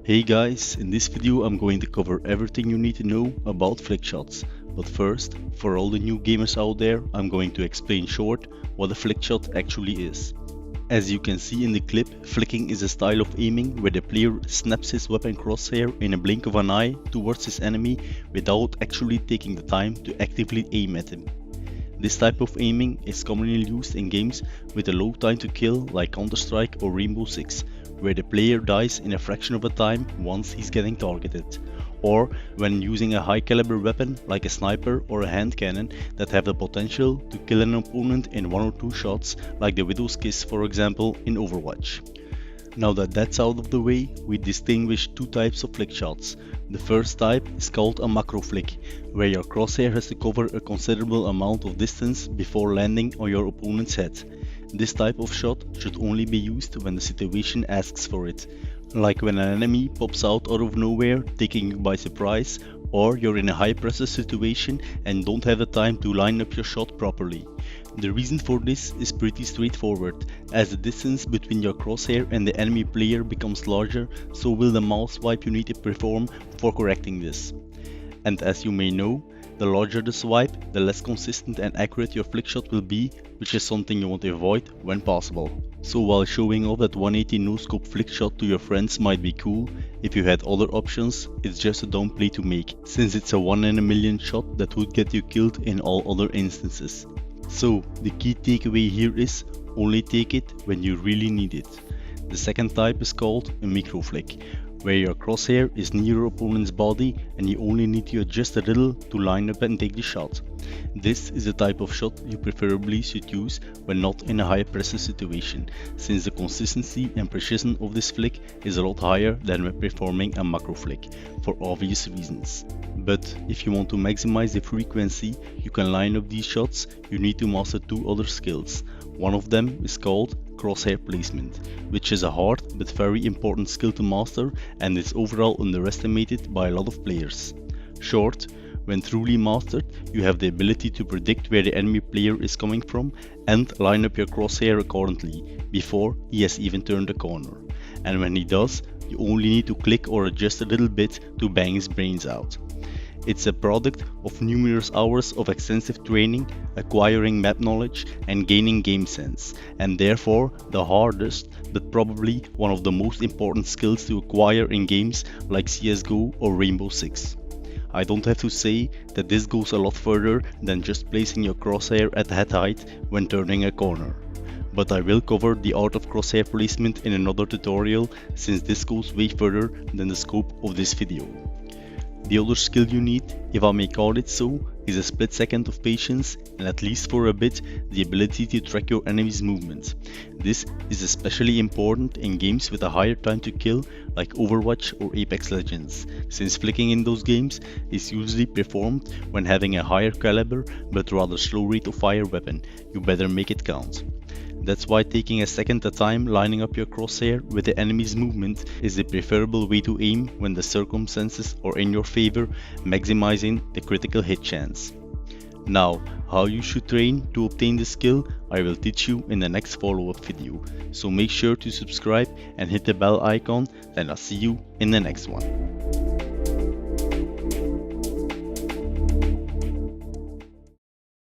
Hey guys, in this video I'm going to cover everything you need to know about flick shots. But first, for all the new gamers out there, I'm going to explain short what a flick shot actually is. As you can see in the clip, flicking is a style of aiming where the player snaps his weapon crosshair in a blink of an eye towards his enemy without actually taking the time to actively aim at him. This type of aiming is commonly used in games with a low time to kill like Counter-Strike or Rainbow Six, where the player dies in a fraction of a time once he's getting targeted, or when using a high caliber weapon like a sniper or a hand cannon that have the potential to kill an opponent in 1 or 2 shots like the Widow's Kiss for example in Overwatch. Now that that's out of the way, we distinguish 2 types of flick shots. The first type is called a macro flick, where your crosshair has to cover a considerable amount of distance before landing on your opponent's head. This type of shot should only be used when the situation asks for it, like when an enemy pops out of nowhere taking you by surprise, or you're in a high pressure situation and don't have the time to line up your shot properly. The reason for this is pretty straightforward. As the distance between your crosshair and the enemy player becomes larger, so will the mouse swipe you need to perform for correcting this. And as you may know, the larger the swipe, the less consistent and accurate your flick shot will be, which is something you want to avoid when possible. So while showing off that 180 no-scope flick shot to your friends might be cool, if you had other options, it's just a dumb play to make, since it's a 1 in a million shot that would get you killed in all other instances. So the key takeaway here is, only take it when you really need it. The second type is called a micro flick, where your crosshair is near your opponent's body and you only need to adjust a little to line up and take the shot. This is the type of shot you preferably should use when not in a high pressure situation, since the consistency and precision of this flick is a lot higher than when performing a macro flick, for obvious reasons. But if you want to maximize the frequency you can line up these shots, you need to master 2 other skills. One of them is called Crosshair Placement, which is a hard but very important skill to master and is overall underestimated by a lot of players. Short, when truly mastered, you have the ability to predict where the enemy player is coming from and line up your crosshair accordingly before he has even turned the corner. And when he does, you only need to click or adjust a little bit to bang his brains out. It's a product of numerous hours of extensive training, acquiring map knowledge and gaining game sense, and therefore the hardest but probably one of the most important skills to acquire in games like CSGO or Rainbow Six. I don't have to say that this goes a lot further than just placing your crosshair at head height when turning a corner. But I will cover the art of crosshair placement in another tutorial, since this goes way further than the scope of this video. The other skill you need, if I may call it so, is a split second of patience and, at least for a bit, the ability to track your enemy's movement. This is especially important in games with a higher time to kill like Overwatch or Apex Legends, since flicking in those games is usually performed when having a higher caliber but rather slow rate of fire weapon. You better make it count. That's why taking a second at a time lining up your crosshair with the enemy's movement is the preferable way to aim when the circumstances are in your favor, maximizing the critical hit chance. Now, how you should train to obtain this skill, I will teach you in the next follow-up video, so make sure to subscribe and hit the bell icon, and I'll see you in the next one.